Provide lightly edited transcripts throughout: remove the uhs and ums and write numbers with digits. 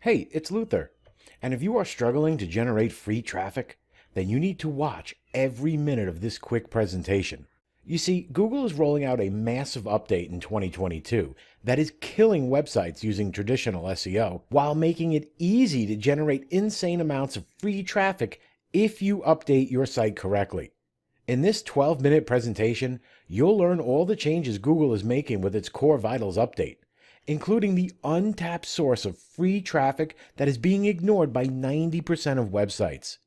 Hey, it's Luther. And if you are struggling to generate free traffic, then you need to watch every minute of this quick presentation. You see, Google is rolling out a massive update in 2022 that is killing websites using traditional SEO while making it easy to generate insane amounts of free traffic if you update your site correctly. In this 12-minute presentation, you'll learn all the changes Google is making with its Core Vitals update, including the untapped source of free traffic that is being ignored by 90% of websites.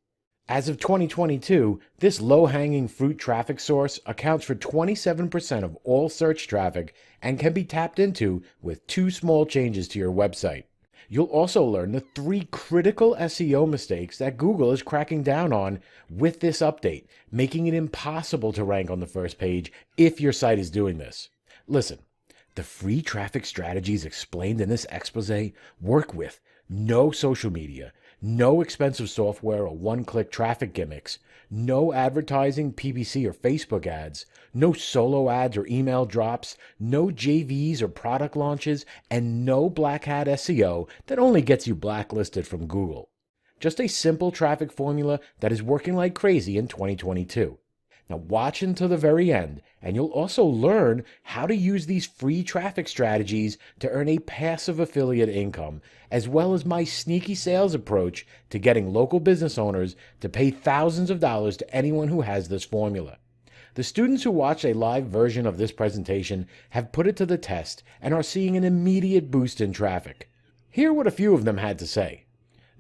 As of 2022, this low-hanging fruit traffic source accounts for 27% of all search traffic and can be tapped into with two small changes to your website. You'll also learn the 3 critical SEO mistakes that Google is cracking down on with this update, making it impossible to rank on the first page if your site is doing this. Listen, the free traffic strategies explained in this expose work with no social media, no expensive software or one-click traffic gimmicks, no advertising, PPC or Facebook ads, no solo ads or email drops, no JVs or product launches, and no black hat SEO that only gets you blacklisted from Google. Just a simple traffic formula that is working like crazy in 2022. Now watch until the very end, and you'll also learn how to use these free traffic strategies to earn a passive affiliate income, as well as my sneaky sales approach to getting local business owners to pay thousands of dollars to anyone who has this formula. The students who watched a live version of this presentation have put it to the test and are seeing an immediate boost in traffic. Hear what a few of them had to say.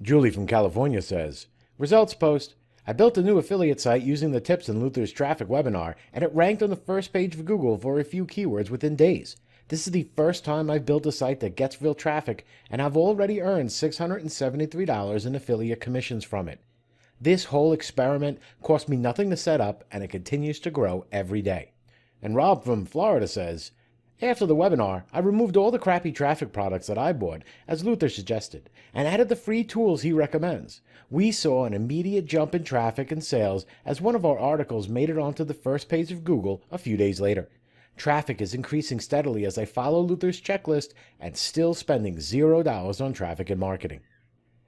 Julie from California says, "Results post. I built a new affiliate site using the tips in Luther's traffic webinar, and it ranked on the first page of Google for a few keywords within days. This is the first time I've built a site that gets real traffic, and I've already earned $673 in affiliate commissions from it. This whole experiment cost me nothing to set up, and it continues to grow every day." And Rob from Florida says, "After the webinar, I removed all the crappy traffic products that I bought, as Luther suggested, and added the free tools he recommends. We saw an immediate jump in traffic and sales as one of our articles made it onto the first page of Google a few days later. Traffic is increasing steadily as I follow Luther's checklist and still spending $0 on traffic and marketing."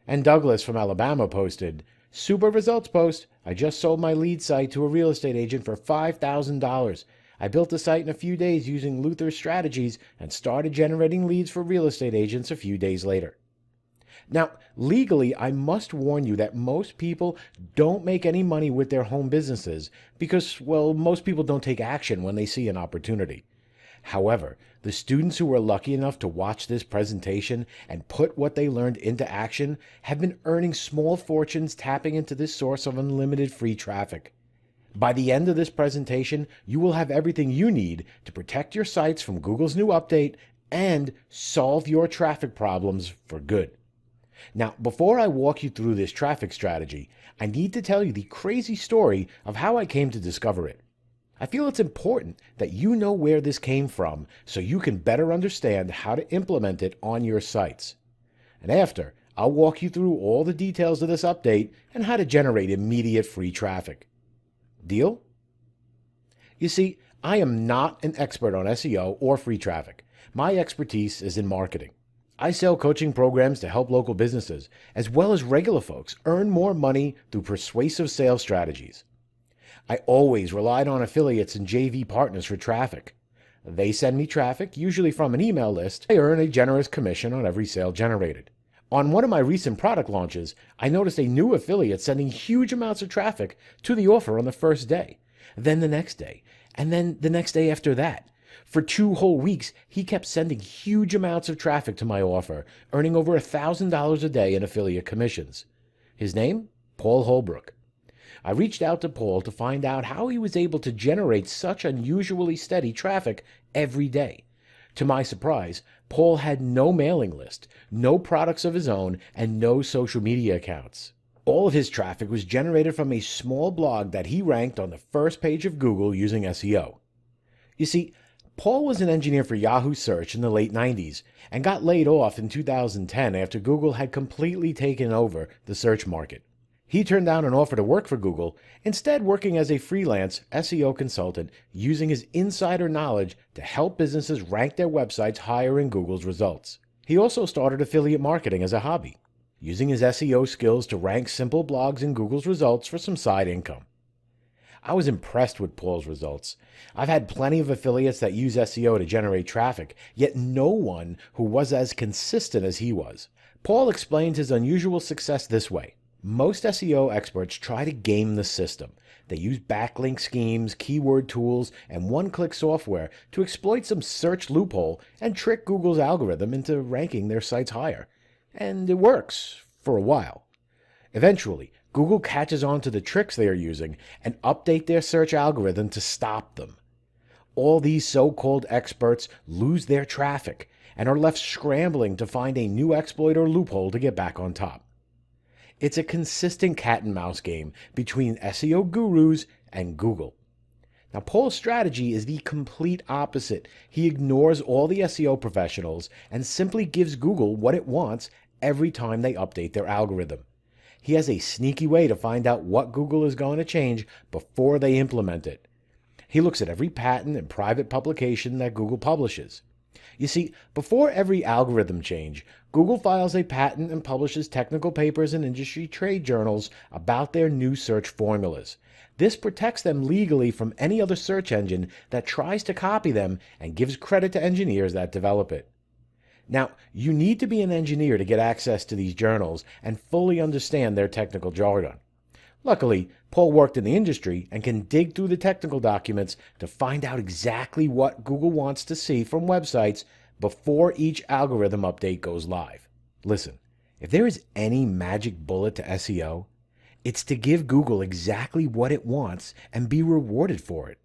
And Douglas from Alabama posted, "Super results post. I just sold my lead site to a real estate agent for $5,000. I built the site in a few days using Luther's strategies and started generating leads for real estate agents a few days later." Now, legally, I must warn you that most people don't make any money with their home businesses because, well, most people don't take action when they see an opportunity. However, the students who were lucky enough to watch this presentation and put what they learned into action have been earning small fortunes tapping into this source of unlimited free traffic. By the end of this presentation, you will have everything you need to protect your sites from Google's new update and solve your traffic problems for good. Now, before I walk you through this traffic strategy, I need to tell you the crazy story of how I came to discover it. I feel it's important that you know where this came from so you can better understand how to implement it on your sites. And after, I'll walk you through all the details of this update and how to generate immediate free traffic. Deal? You see, I am not an expert on SEO or free traffic. My expertise is in marketing. I sell coaching programs to help local businesses, as well as regular folks, earn more money through persuasive sales strategies. I always relied on affiliates and JV partners for traffic. They send me traffic, usually from an email list. I earn a generous commission on every sale generated. On one of my recent product launches, I noticed a new affiliate sending huge amounts of traffic to the offer on the first day, then the next day, and then the next day after that. For 2 whole weeks, he kept sending huge amounts of traffic to my offer, earning over $1,000 a day in affiliate commissions. His name? Paul Holbrook. I reached out to Paul to find out how he was able to generate such unusually steady traffic every day. To my surprise, Paul had no mailing list, no products of his own, and no social media accounts. All of his traffic was generated from a small blog that he ranked on the first page of Google using SEO. You see, Paul was an engineer for Yahoo Search in the late 90s and got laid off in 2010 after Google had completely taken over the search market. He turned down an offer to work for Google, instead working as a freelance SEO consultant using his insider knowledge to help businesses rank their websites higher in Google's results. He also started affiliate marketing as a hobby, using his SEO skills to rank simple blogs in Google's results for some side income. I was impressed with Paul's results. I've had plenty of affiliates that use SEO to generate traffic, yet no one who was as consistent as he was. Paul explains his unusual success this way. Most SEO experts try to game the system. They use backlink schemes, keyword tools, and one-click software to exploit some search loophole and trick Google's algorithm into ranking their sites higher. And it works for a while. Eventually, Google catches on to the tricks they are using and update their search algorithm to stop them. All these so-called experts lose their traffic and are left scrambling to find a new exploit or loophole to get back on top. It's a consistent cat and mouse game between SEO gurus and Google. Now, Paul's strategy is the complete opposite. He ignores all the SEO professionals and simply gives Google what it wants every time they update their algorithm. He has a sneaky way to find out what Google is going to change before they implement it. He looks at every patent and private publication that Google publishes. You see, before every algorithm change, Google files a patent and publishes technical papers in industry trade journals about their new search formulas. This protects them legally from any other search engine that tries to copy them and gives credit to engineers that develop it. Now, you need to be an engineer to get access to these journals and fully understand their technical jargon. Luckily, Paul worked in the industry and can dig through the technical documents to find out exactly what Google wants to see from websites before each algorithm update goes live. Listen, if there is any magic bullet to SEO, it's to give Google exactly what it wants and be rewarded for it.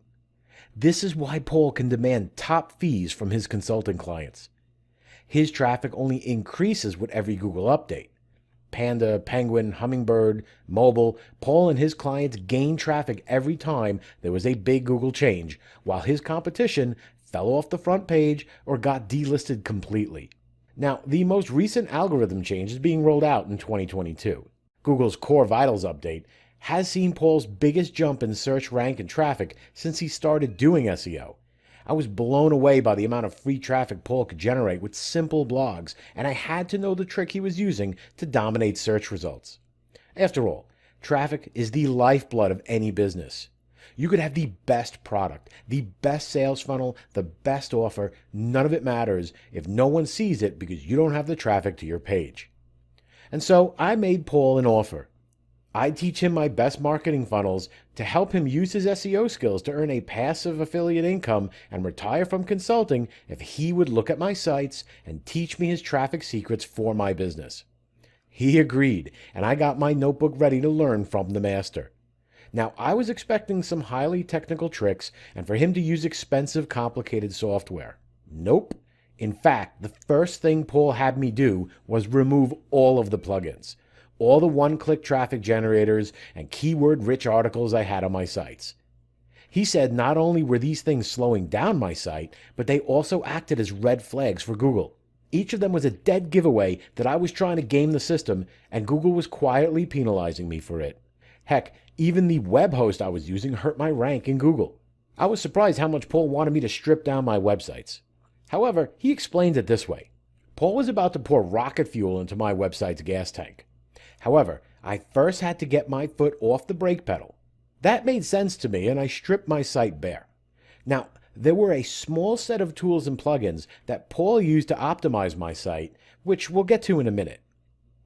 This is why Paul can demand top fees from his consulting clients. His traffic only increases with every Google update. Panda, Penguin, Hummingbird, Mobile, Paul and his clients gain traffic every time there was a big Google change, while his competition fell off the front page or got delisted completely. Now, the most recent algorithm change is being rolled out in 2022. Google's Core Vitals update has seen Paul's biggest jump in search rank and traffic since he started doing SEO. I was blown away by the amount of free traffic Paul could generate with simple blogs, and I had to know the trick he was using to dominate search results. After all, traffic is the lifeblood of any business. You could have the best product, the best sales funnel, the best offer. None of it matters if no one sees it because you don't have the traffic to your page. And so I made Paul an offer. I'd teach him my best marketing funnels to help him use his SEO skills to earn a passive affiliate income and retire from consulting if he would look at my sites and teach me his traffic secrets for my business. He agreed, and I got my notebook ready to learn from the master. Now, I was expecting some highly technical tricks and for him to use expensive, complicated software. Nope. In fact, the first thing Paul had me do was remove all of the plugins, all the one-click traffic generators and keyword-rich articles I had on my sites. He said not only were these things slowing down my site, but they also acted as red flags for Google. Each of them was a dead giveaway that I was trying to game the system, and Google was quietly penalizing me for it. Heck, even the web host I was using hurt my rank in Google. I was surprised how much Paul wanted me to strip down my websites. However, he explained it this way. Paul was about to pour rocket fuel into my website's gas tank. However, I first had to get my foot off the brake pedal. That made sense to me, and I stripped my site bare. Now, there were a small set of tools and plugins that Paul used to optimize my site, which we'll get to in a minute.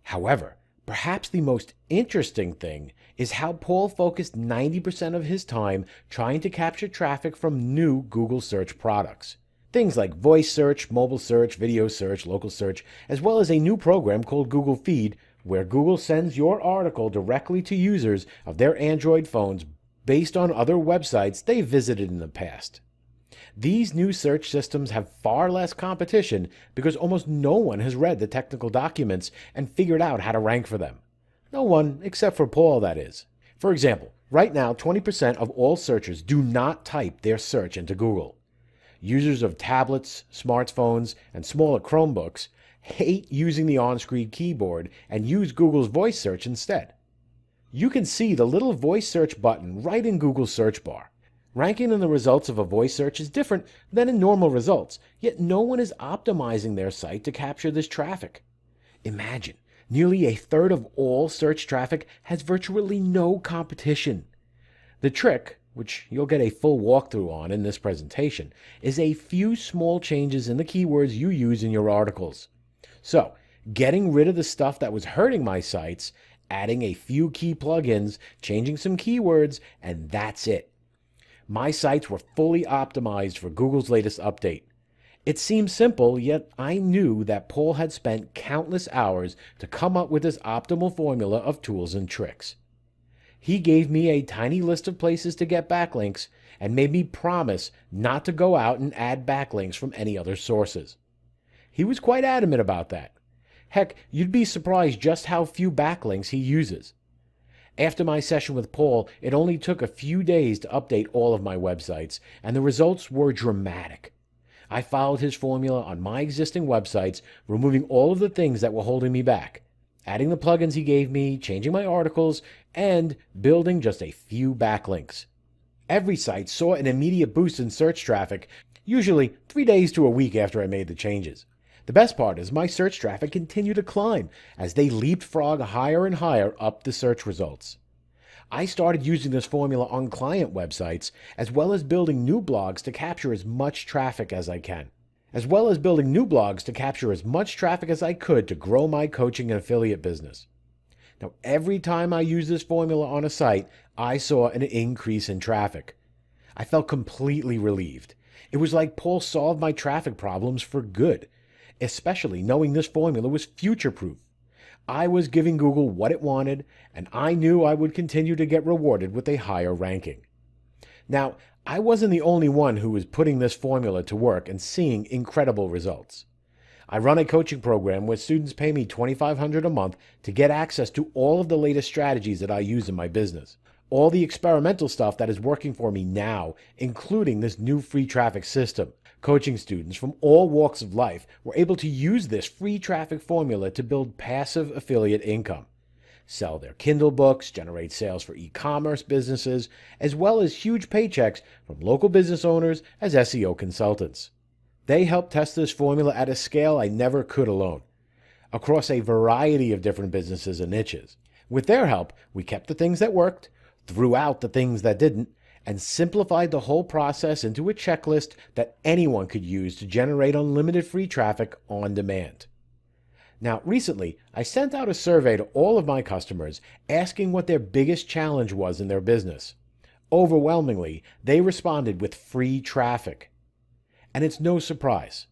However, perhaps the most interesting thing is how Paul focused 90% of his time trying to capture traffic from new Google search products. Things like voice search, mobile search, video search, local search, as well as a new program called Google Feed, where Google sends your article directly to users of their Android phones based on other websites they've visited in the past. These new search systems have far less competition because almost no one has read the technical documents and figured out how to rank for them. No one, except for Paul, that is. For example, right now 20% of all searchers do not type their search into Google. Users of tablets, smartphones, and smaller Chromebooks hate using the on-screen keyboard and use Google's voice search instead. You can see the little voice search button right in Google's search bar. Ranking in the results of a voice search is different than in normal results, yet no one is optimizing their site to capture this traffic. Imagine, nearly a third of all search traffic has virtually no competition. The trick, which you'll get a full walkthrough on in this presentation, is a few small changes in the keywords you use in your articles. So, getting rid of the stuff that was hurting my sites, adding a few key plugins, changing some keywords, and that's it. My sites were fully optimized for Google's latest update. It seemed simple, yet I knew that Paul had spent countless hours to come up with this optimal formula of tools and tricks. He gave me a tiny list of places to get backlinks and made me promise not to go out and add backlinks from any other sources. He was quite adamant about that. Heck, you'd be surprised just how few backlinks he uses. After my session with Paul, it only took a few days to update all of my websites, and the results were dramatic. I followed his formula on my existing websites, removing all of the things that were holding me back, adding the plugins he gave me, changing my articles, and building just a few backlinks. Every site saw an immediate boost in search traffic, usually 3 days to a week after I made the changes. The best part is my search traffic continued to climb as they leapfrog higher and higher up the search results. I started using this formula on client websites, as well as building new blogs to capture as much traffic as I could to grow my coaching and affiliate business. Now, every time I used this formula on a site, I saw an increase in traffic. I felt completely relieved. It was like Paul solved my traffic problems for good, especially knowing this formula was future-proof. I was giving Google what it wanted, and I knew I would continue to get rewarded with a higher ranking. Now, I wasn't the only one who was putting this formula to work and seeing incredible results. I run a coaching program where students pay me $2,500 a month to get access to all of the latest strategies that I use in my business. All the experimental stuff that is working for me now, including this new free traffic system. Coaching students from all walks of life were able to use this free traffic formula to build passive affiliate income, sell their Kindle books, generate sales for e-commerce businesses, as well as huge paychecks from local business owners as SEO consultants. They helped test this formula at a scale I never could alone, across a variety of different businesses and niches. With their help, we kept the things that worked, threw out the things that didn't, and simplified the whole process into a checklist that anyone could use to generate unlimited free traffic on demand. Now, recently, I sent out a survey to all of my customers asking what their biggest challenge was in their business. Overwhelmingly, they responded with free traffic. And it's no surprise.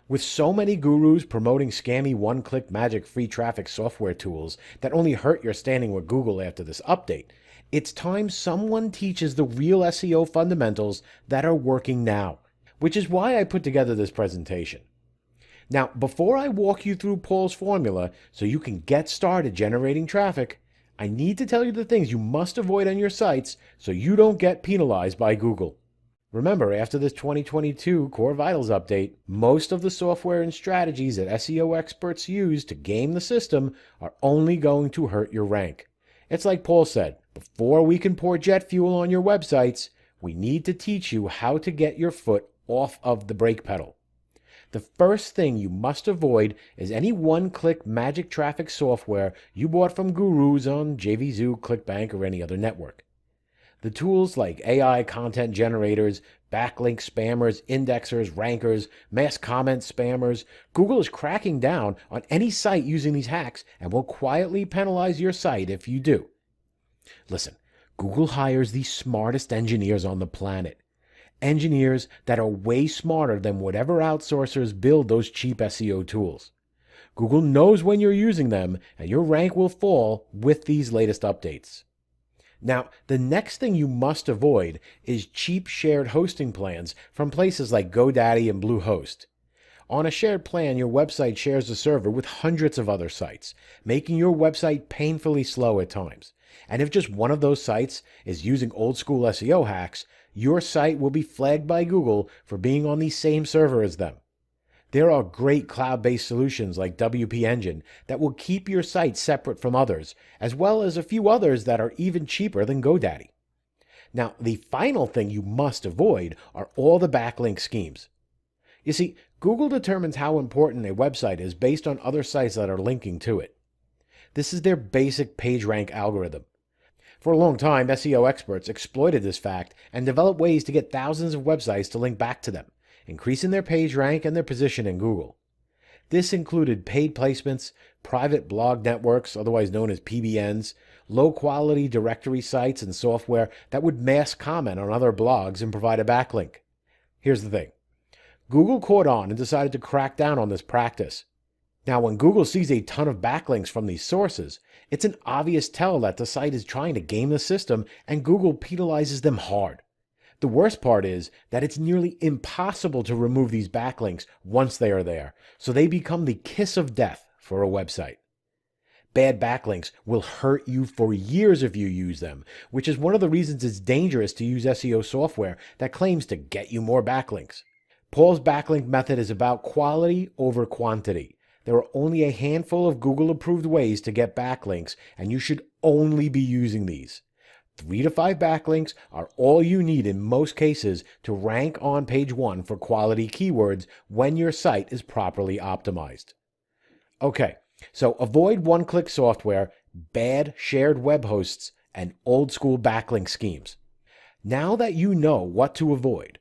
With so many gurus promoting scammy one-click magic free traffic software tools that only hurt your standing with Google after this update, it's time someone teaches the real SEO fundamentals that are working now, which is why I put together this presentation. Now, before I walk you through Paul's formula so you can get started generating traffic, I need to tell you the things you must avoid on your sites so you don't get penalized by Google. Remember, after this 2022 Core Vitals update, most of the software and strategies that SEO experts use to game the system are only going to hurt your rank. It's like Paul said, before we can pour jet fuel on your websites, we need to teach you how to get your foot off of the brake pedal. The first thing you must avoid is any one-click magic traffic software you bought from gurus on JVZoo, ClickBank, or any other network. The tools like AI content generators, backlink spammers, indexers, rankers, mass comment spammers, Google is cracking down on any site using these hacks and will quietly penalize your site if you do. Listen, Google hires the smartest engineers on the planet. Engineers that are way smarter than whatever outsourcers build those cheap SEO tools. Google knows when you're using them, and your rank will fall with these latest updates. Now, the next thing you must avoid is cheap shared hosting plans from places like GoDaddy and Bluehost. On a shared plan, your website shares a server with hundreds of other sites, making your website painfully slow at times. And if just one of those sites is using old-school SEO hacks, your site will be flagged by Google for being on the same server as them. There are great cloud-based solutions like WP Engine that will keep your site separate from others, as well as a few others that are even cheaper than GoDaddy. Now, the final thing you must avoid are all the backlink schemes. You see, Google determines how important a website is based on other sites that are linking to it. This is their basic PageRank algorithm. For a long time, SEO experts exploited this fact and developed ways to get thousands of websites to link back to them, increasing their page rank and their position in Google. This included paid placements, private blog networks, otherwise known as PBNs, low-quality directory sites and software that would mass comment on other blogs and provide a backlink. Here's the thing. Google caught on and decided to crack down on this practice. Now, when Google sees a ton of backlinks from these sources, it's an obvious tell that the site is trying to game the system, and Google penalizes them hard. The worst part is that it's nearly impossible to remove these backlinks once they are there, so they become the kiss of death for a website. Bad backlinks will hurt you for years if you use them, which is one of the reasons it's dangerous to use SEO software that claims to get you more backlinks. Paul's backlink method is about quality over quantity. There are only a handful of Google-approved ways to get backlinks, and you should only be using these. 3 to 5 backlinks are all you need in most cases to rank on page 1 for quality keywords when your site is properly optimized. Okay, so avoid one-click software, bad shared web hosts, and old-school backlink schemes. Now that you know what to avoid,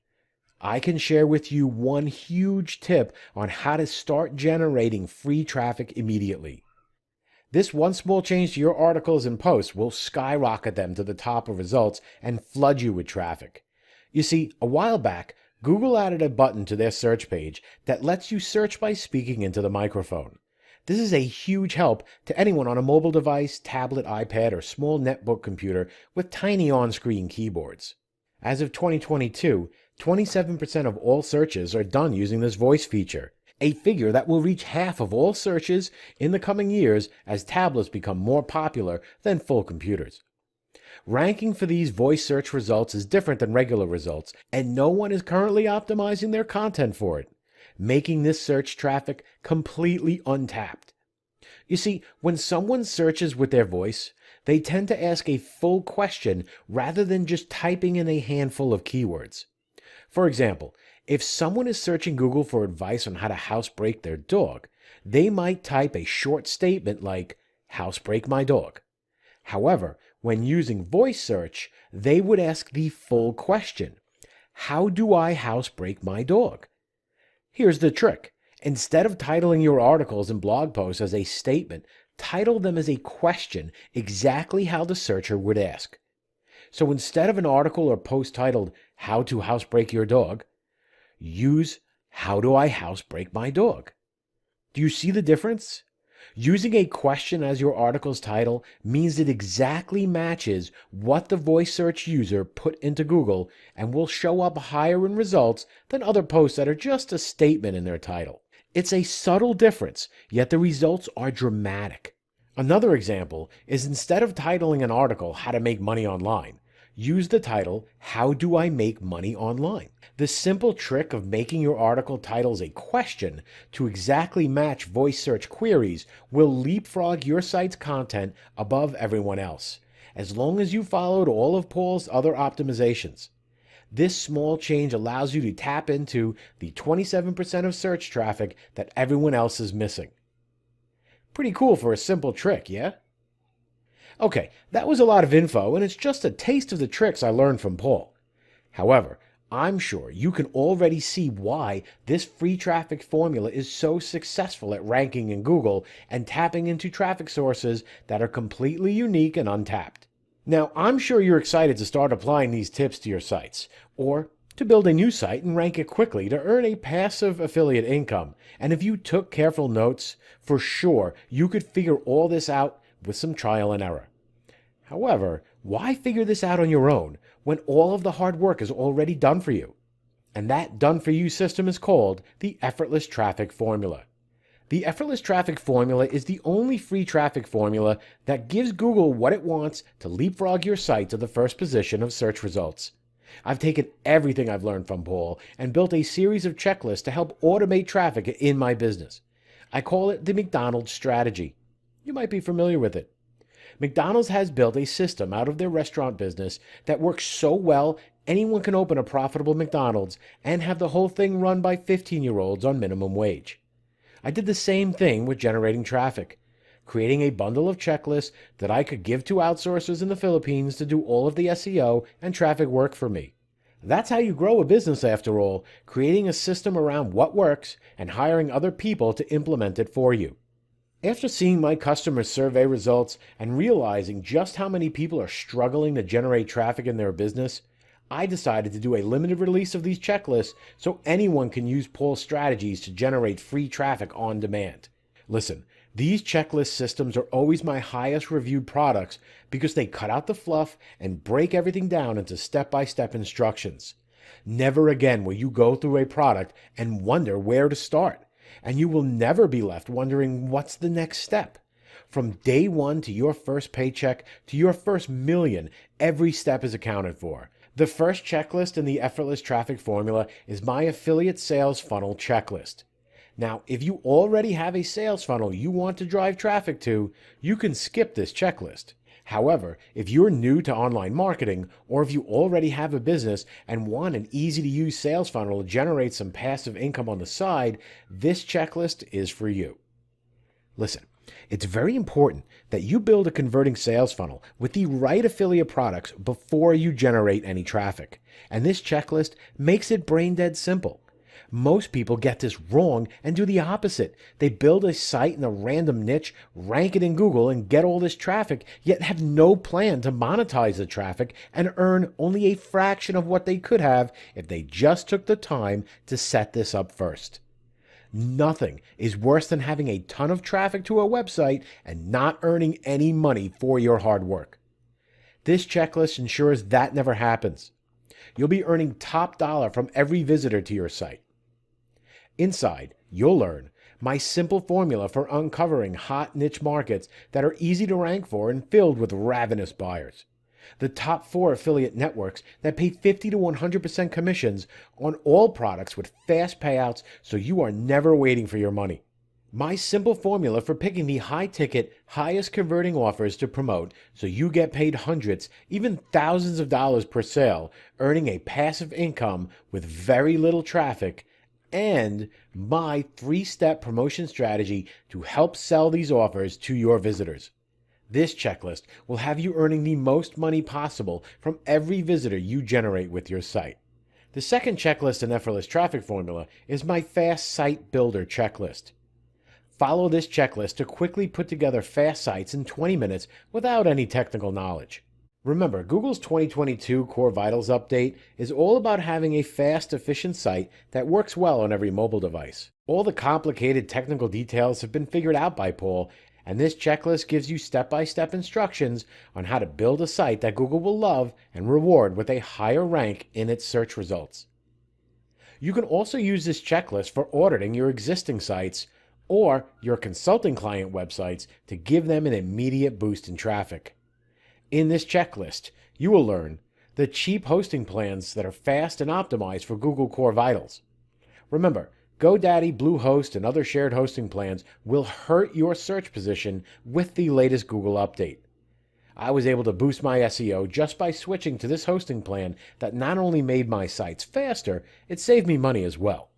I can share with you one huge tip on how to start generating free traffic immediately. This one small change to your articles and posts will skyrocket them to the top of results and flood you with traffic. You see, a while back, Google added a button to their search page that lets you search by speaking into the microphone. This is a huge help to anyone on a mobile device, tablet, iPad, or small netbook computer with tiny on-screen keyboards. As of 2022, 27% of all searches are done using this voice feature, a figure that will reach half of all searches in the coming years as tablets become more popular than full computers. Ranking for these voice search results is different than regular results, and no one is currently optimizing their content for it, making this search traffic completely untapped. You see, when someone searches with their voice, they tend to ask a full question rather than just typing in a handful of keywords. For example, if someone is searching Google for advice on how to housebreak their dog, they might type a short statement like, "Housebreak my dog." However, when using voice search, they would ask the full question, "How do I housebreak my dog?" Here's the trick. Instead of titling your articles and blog posts as a statement, title them as a question exactly how the searcher would ask. So instead of an article or post titled, "How to Housebreak Your Dog," use, "How do I housebreak my dog?" Do you see the difference? Using a question as your article's title means it exactly matches what the voice search user put into Google and will show up higher in results than other posts that are just a statement in their title. It's a subtle difference, yet the results are dramatic. Another example is instead of titling an article, "How to Make Money Online," use the title, "How do I make money online?" The simple trick of making your article titles a question to exactly match voice search queries will leapfrog your site's content above everyone else, as long as you followed all of Paul's other optimizations. This small change allows you to tap into the 27% of search traffic that everyone else is missing. Pretty cool for a simple trick, yeah? Okay, that was a lot of info, and it's just a taste of the tricks I learned from Paul. However, I'm sure you can already see why this free traffic formula is so successful at ranking in Google and tapping into traffic sources that are completely unique and untapped. Now, I'm sure you're excited to start applying these tips to your sites, or to build a new site and rank it quickly to earn a passive affiliate income. And if you took careful notes, for sure you could figure all this out with some trial and error. However, why figure this out on your own when all of the hard work is already done for you? And that done-for-you system is called the Effortless Traffic Formula. The Effortless Traffic Formula is the only free traffic formula that gives Google what it wants to leapfrog your site to the first position of search results. I've taken everything I've learned from Paul and built a series of checklists to help automate traffic in my business. I call it the McDonald's strategy. You might be familiar with it. McDonald's has built a system out of their restaurant business that works so well anyone can open a profitable McDonald's and have the whole thing run by 15-year-olds on minimum wage. I did the same thing with generating traffic, creating a bundle of checklists that I could give to outsourcers in the Philippines to do all of the SEO and traffic work for me. That's how you grow a business after all, creating a system around what works and hiring other people to implement it for you. After seeing my customer survey results and realizing just how many people are struggling to generate traffic in their business, I decided to do a limited release of these checklists so anyone can use Paul's strategies to generate free traffic on demand. Listen, these checklist systems are always my highest reviewed products because they cut out the fluff and break everything down into step-by-step instructions. Never again will you go through a product and wonder where to start, and you will never be left wondering what's the next step. From day one to your first paycheck to your first million, every step is accounted for. The first checklist in the Effortless Traffic Formula is my affiliate sales funnel checklist. Now, if you already have a sales funnel you want to drive traffic to, you can skip this checklist. However, if you're new to online marketing, or if you already have a business and want an easy-to-use sales funnel to generate some passive income on the side, this checklist is for you. Listen, it's very important that you build a converting sales funnel with the right affiliate products before you generate any traffic. And this checklist makes it brain dead simple. Most people get this wrong and do the opposite. They build a site in a random niche, rank it in Google, and get all this traffic, yet have no plan to monetize the traffic and earn only a fraction of what they could have if they just took the time to set this up first. Nothing is worse than having a ton of traffic to a website and not earning any money for your hard work. This checklist ensures that never happens. You'll be earning top dollar from every visitor to your site. Inside, you'll learn my simple formula for uncovering hot niche markets that are easy to rank for and filled with ravenous buyers. The top 4 affiliate networks that pay 50 to 100% commissions on all products with fast payouts so you are never waiting for your money. My simple formula for picking the high-ticket, highest-converting offers to promote so you get paid hundreds, even thousands of dollars per sale, earning a passive income with very little traffic, and my 3-step promotion strategy to help sell these offers to your visitors. This checklist will have you earning the most money possible from every visitor you generate with your site. The second checklist in Effortless Traffic Formula is my Fast Site Builder checklist. Follow this checklist to quickly put together fast sites in 20 minutes without any technical knowledge. Remember, Google's 2022 Core Vitals update is all about having a fast, efficient site that works well on every mobile device. All the complicated technical details have been figured out by Paul, and this checklist gives you step-by-step instructions on how to build a site that Google will love and reward with a higher rank in its search results. You can also use this checklist for auditing your existing sites or your consulting client websites to give them an immediate boost in traffic. In this checklist, you will learn the cheap hosting plans that are fast and optimized for Google Core Vitals. Remember, GoDaddy, Bluehost, and other shared hosting plans will hurt your search position with the latest Google update. I was able to boost my SEO just by switching to this hosting plan that not only made my sites faster, it saved me money as well.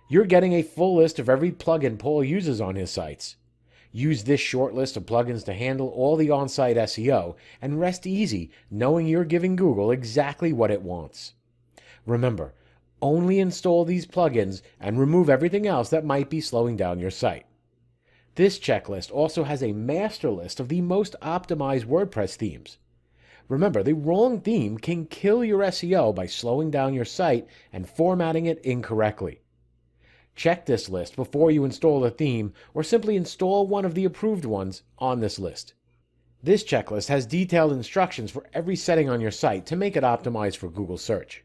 You're getting a full list of every plugin Paul uses on his sites. Use this short list of plugins to handle all the on-site SEO and rest easy knowing you're giving Google exactly what it wants. Remember, only install these plugins and remove everything else that might be slowing down your site. This checklist also has a master list of the most optimized WordPress themes. Remember, the wrong theme can kill your SEO by slowing down your site and formatting it incorrectly. Check this list before you install a theme or simply install one of the approved ones on this list. This checklist has detailed instructions for every setting on your site to make it optimized for Google search.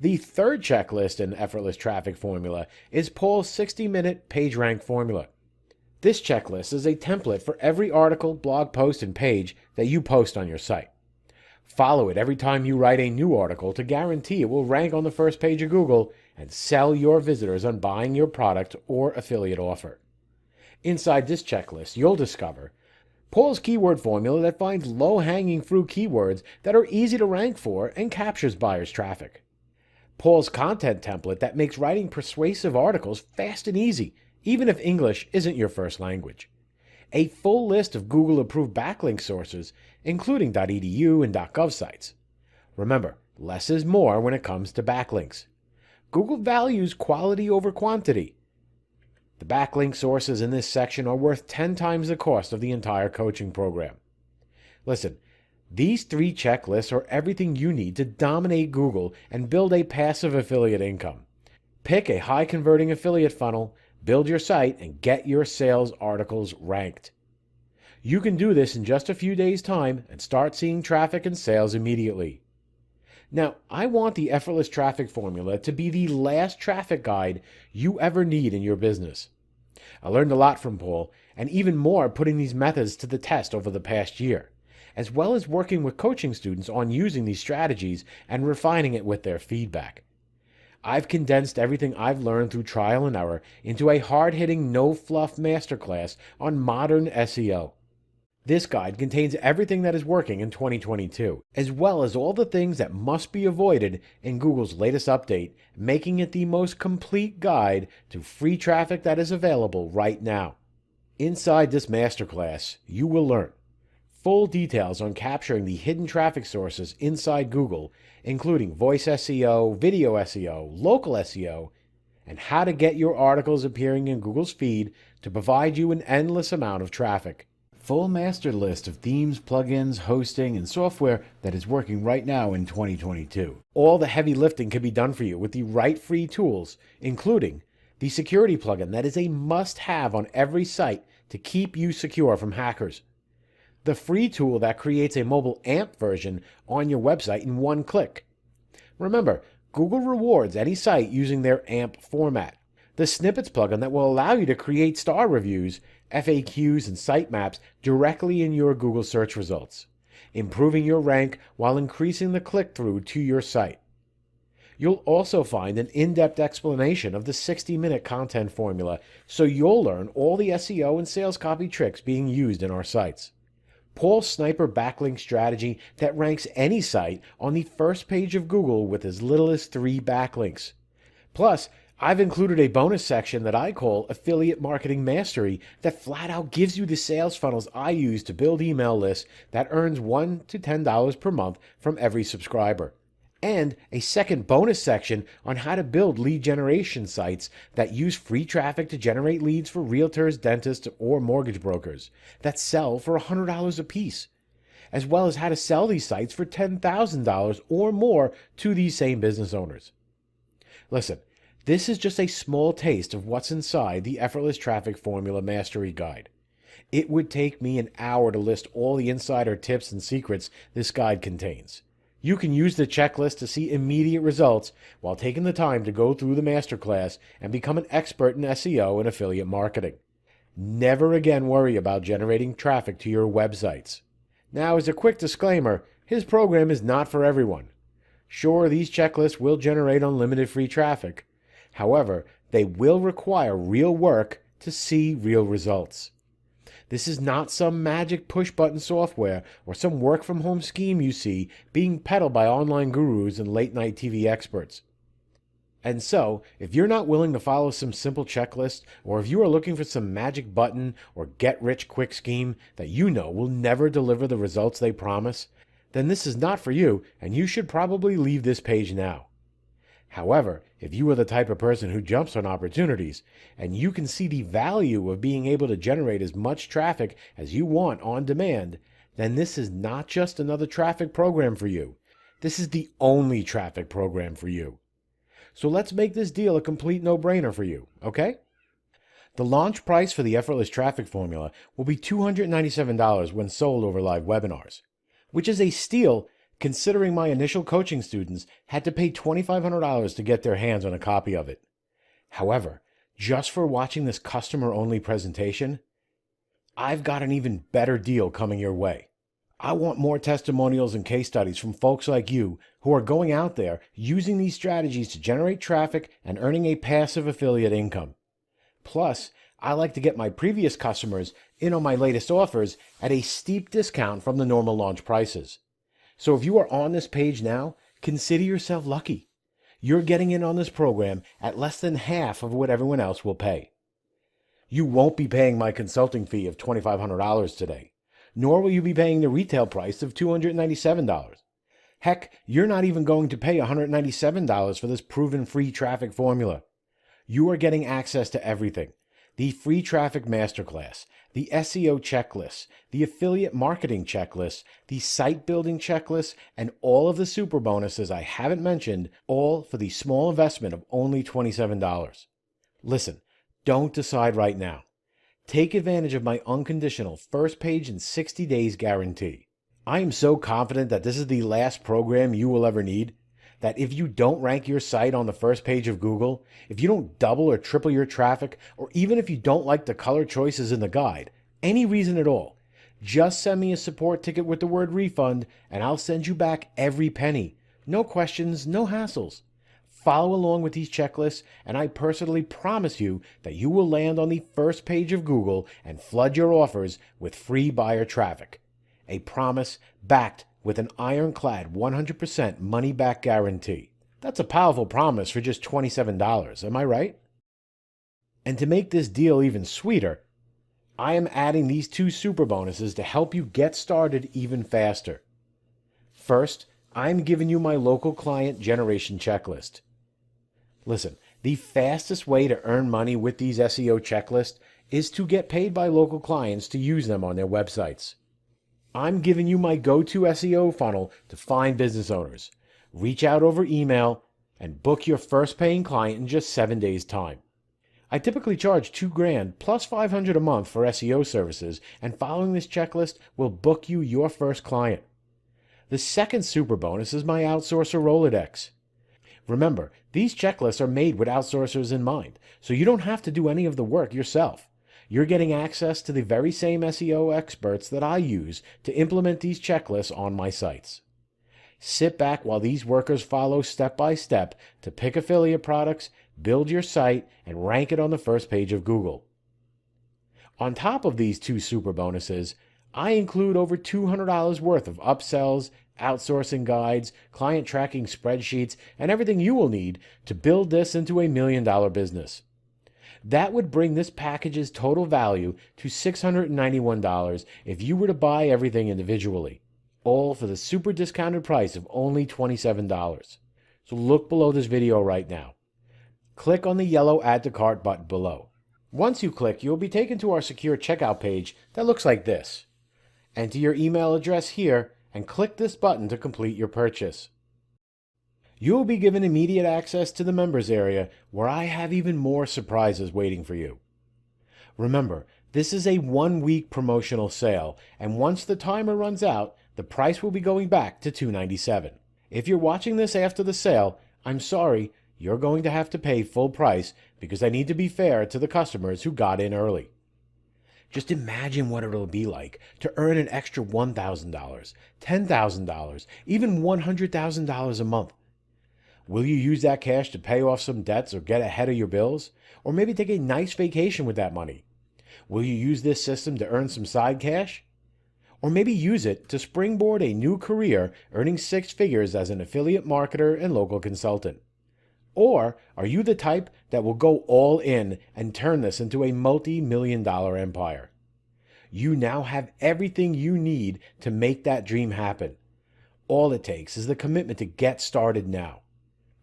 The third checklist in Effortless Traffic Formula is Paul's 60-minute PageRank formula. This checklist is a template for every article, blog post, and page that you post on your site. Follow it every time you write a new article to guarantee it will rank on the first page of Google and sell your visitors on buying your product or affiliate offer. Inside this checklist, you'll discover Paul's keyword formula that finds low-hanging fruit keywords that are easy to rank for and captures buyers' traffic. Paul's content template that makes writing persuasive articles fast and easy, even if English isn't your first language. A full list of Google-approved backlink sources, including .edu and .gov sites. Remember, less is more when it comes to backlinks. Google values quality over quantity. The backlink sources in this section are worth 10 times the cost of the entire coaching program. Listen, these 3 checklists are everything you need to dominate Google and build a passive affiliate income. Pick a high-converting affiliate funnel, build your site, and get your sales articles ranked. You can do this in just a few days' time and start seeing traffic and sales immediately. Now, I want the Effortless Traffic Formula to be the last traffic guide you ever need in your business. I learned a lot from Paul, and even more putting these methods to the test over the past year, as well as working with coaching students on using these strategies and refining it with their feedback. I've condensed everything I've learned through trial and error into a hard-hitting, no-fluff masterclass on modern SEO. This guide contains everything that is working in 2022, as well as all the things that must be avoided in Google's latest update, making it the most complete guide to free traffic that is available right now. Inside this masterclass, you will learn full details on capturing the hidden traffic sources inside Google, including voice SEO, video SEO, local SEO, and how to get your articles appearing in Google's feed to provide you an endless amount of traffic. Full master list of themes, plugins, hosting, and software that is working right now in 2022. All the heavy lifting can be done for you with the right free tools, including the security plugin that is a must-have on every site to keep you secure from hackers. The free tool that creates a mobile AMP version on your website in one click. Remember, Google rewards any site using their AMP format. The Snippets plugin that will allow you to create star reviews, FAQs, and sitemaps directly in your Google search results, improving your rank while increasing the click-through to your site. You'll also find an in-depth explanation of the 60-minute content formula, so you'll learn all the SEO and sales copy tricks being used in our sites. Paul's sniper backlink strategy that ranks any site on the first page of Google with as little as 3 backlinks. Plus, I've included a bonus section that I call Affiliate Marketing Mastery that flat out gives you the sales funnels I use to build email lists that earns $1 to $10 per month from every subscriber. And a second bonus section on how to build lead generation sites that use free traffic to generate leads for realtors, dentists, or mortgage brokers that sell for $100 a piece, as well as how to sell these sites for $10,000 or more to these same business owners. Listen, this is just a small taste of what's inside the Effortless Traffic Formula Mastery Guide. It would take me an hour to list all the insider tips and secrets this guide contains. You can use the checklist to see immediate results while taking the time to go through the masterclass and become an expert in SEO and affiliate marketing. Never again worry about generating traffic to your websites. Now, as a quick disclaimer, his program is not for everyone. Sure, these checklists will generate unlimited free traffic. However, they will require real work to see real results. This is not some magic push-button software or some work-from-home scheme you see being peddled by online gurus and late-night TV experts. And so, if you're not willing to follow some simple checklist, or if you are looking for some magic button or get-rich-quick scheme that you know will never deliver the results they promise, then this is not for you, and you should probably leave this page now. However, if you are the type of person who jumps on opportunities, and you can see the value of being able to generate as much traffic as you want on demand, then this is not just another traffic program for you. This is the only traffic program for you. So let's make this deal a complete no-brainer for you, okay? The launch price for the Effortless Traffic Formula will be $297 when sold over live webinars, which is a steal considering my initial coaching students had to pay $2,500 to get their hands on a copy of it. However, just for watching this customer-only presentation, I've got an even better deal coming your way. I want more testimonials and case studies from folks like you who are going out there using these strategies to generate traffic and earning a passive affiliate income. Plus, I like to get my previous customers in on my latest offers at a steep discount from the normal launch prices. So if you are on this page now, consider yourself lucky. You're getting in on this program at less than half of what everyone else will pay. You won't be paying my consulting fee of $2,500 today, nor will you be paying the retail price of $297. Heck, you're not even going to pay $197 for this proven free traffic formula. You are getting access to everything: the free traffic masterclass, the SEO checklist, the affiliate marketing checklist, the site building checklist, and all of the super bonuses I haven't mentioned, all for the small investment of only $27. Listen, don't decide right now. Take advantage of my unconditional first page in 60 days guarantee. I am so confident that this is the last program you will ever need, that if you don't rank your site on the first page of Google, if you don't double or triple your traffic, or even if you don't like the color choices in the guide, any reason at all, just send me a support ticket with the word refund and I'll send you back every penny. No questions, no hassles. Follow along with these checklists, and I personally promise you that you will land on the first page of Google and flood your offers with free buyer traffic. A promise backed with an ironclad 100% money-back guarantee. That's a powerful promise for just $27, am I right? And to make this deal even sweeter, I am adding these 2 super bonuses to help you get started even faster. First, I'm giving you my local client generation checklist. Listen, the fastest way to earn money with these SEO checklists is to get paid by local clients to use them on their websites. I'm giving you my go-to SEO funnel to find business owners. Reach out over email and book your first paying client in just 7 days' time. I typically charge $2,000 plus $500 a month for SEO services, and following this checklist will book you your first client. The second super bonus is my outsourcer Rolodex. Remember, these checklists are made with outsourcers in mind, so you don't have to do any of the work yourself. You're getting access to the very same SEO experts that I use to implement these checklists on my sites. Sit back while these workers follow step by step to pick affiliate products, build your site, and rank it on the first page of Google. On top of these 2 super bonuses, I include over $200 worth of upsells, outsourcing guides, client tracking spreadsheets, and everything you will need to build this into $1 million business. That would bring this package's total value to $691 if you were to buy everything individually, all for the super discounted price of only $27. So look below this video right now. Click on the yellow Add to Cart button below. Once you click, you'll be taken to our secure checkout page that looks like this. Enter your email address here and click this button to complete your purchase. You will be given immediate access to the members area, where I have even more surprises waiting for you. Remember, this is a 1-week promotional sale, and once the timer runs out, the price will be going back to $297. If you're watching this after the sale, I'm sorry, you're going to have to pay full price because I need to be fair to the customers who got in early. Just imagine what it'll be like to earn an extra $1,000, $10,000, even $100,000 a month. Will you use that cash to pay off some debts or get ahead of your bills? Or maybe take a nice vacation with that money? Will you use this system to earn some side cash? Or maybe use it to springboard a new career earning 6 figures as an affiliate marketer and local consultant? Or are you the type that will go all in and turn this into a multi-million-dollar empire? You now have everything you need to make that dream happen. All it takes is the commitment to get started now.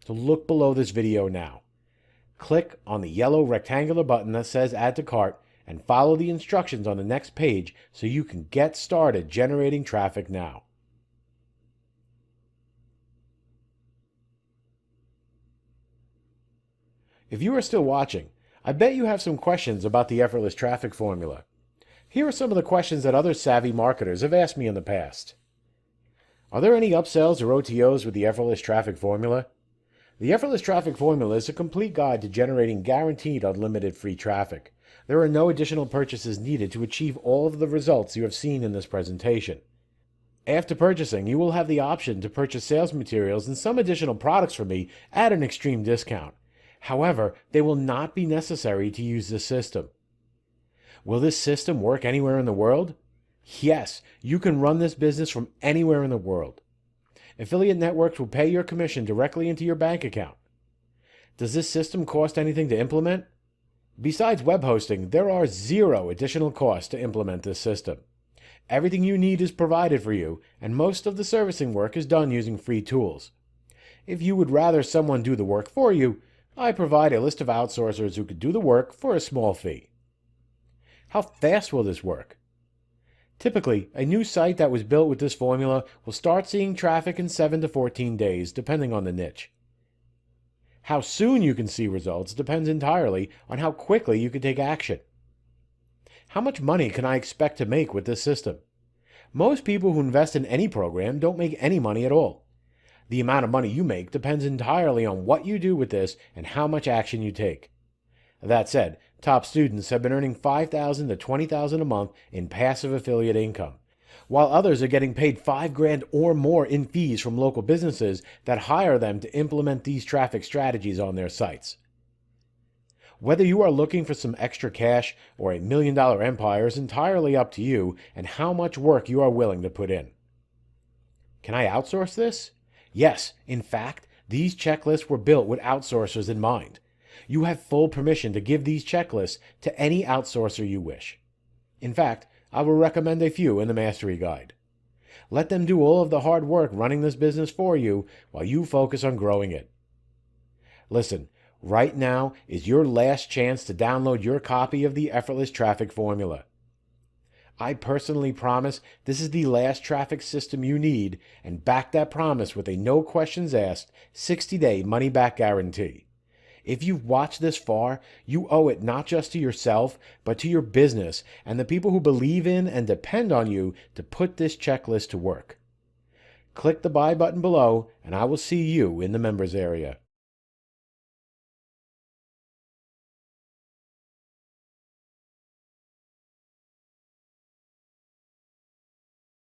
So look below this video now. Click on the yellow rectangular button that says Add to Cart and follow the instructions on the next page so you can get started generating traffic now. If you are still watching, I bet you have some questions about the effortless traffic formula. Here are some of the questions that other savvy marketers have asked me in the past. Are there any upsells or OTOs with the effortless traffic formula? The effortless traffic formula is a complete guide to generating guaranteed unlimited free traffic. There are no additional purchases needed to achieve all of the results you have seen in this presentation. After purchasing, you will have the option to purchase sales materials and some additional products from me at an extreme discount. However, they will not be necessary to use this system. Will this system work anywhere in the world? Yes, you can run this business from anywhere in the world. Affiliate networks will pay your commission directly into your bank account. Does this system cost anything to implement? Besides web hosting, there are zero additional costs to implement this system. Everything you need is provided for you, and most of the servicing work is done using free tools. If you would rather someone do the work for you, I provide a list of outsourcers who could do the work for a small fee. How fast will this work? Typically, a new site that was built with this formula will start seeing traffic in 7 to 14 days, depending on the niche. How soon you can see results depends entirely on how quickly you can take action. How much money can I expect to make with this system? Most people who invest in any program don't make any money at all. The amount of money you make depends entirely on what you do with this and how much action you take. That said, top students have been earning $5,000 to $20,000 a month in passive affiliate income, while others are getting paid $5,000 or more in fees from local businesses that hire them to implement these traffic strategies on their sites. Whether you are looking for some extra cash or a $1 million empire is entirely up to you and how much work you are willing to put in. Can I outsource this? Yes, in fact, these checklists were built with outsourcers in mind. You have full permission to give these checklists to any outsourcer you wish. In fact, I will recommend a few in the Mastery Guide. Let them do all of the hard work running this business for you while you focus on growing it. Listen, right now is your last chance to download your copy of the Effortless Traffic Formula. I personally promise this is the last traffic system you need and back that promise with a no questions asked 60-day money-back guarantee. If you've watched this far, you owe it not just to yourself, but to your business and the people who believe in and depend on you to put this checklist to work. Click the buy button below, and I will see you in the members area.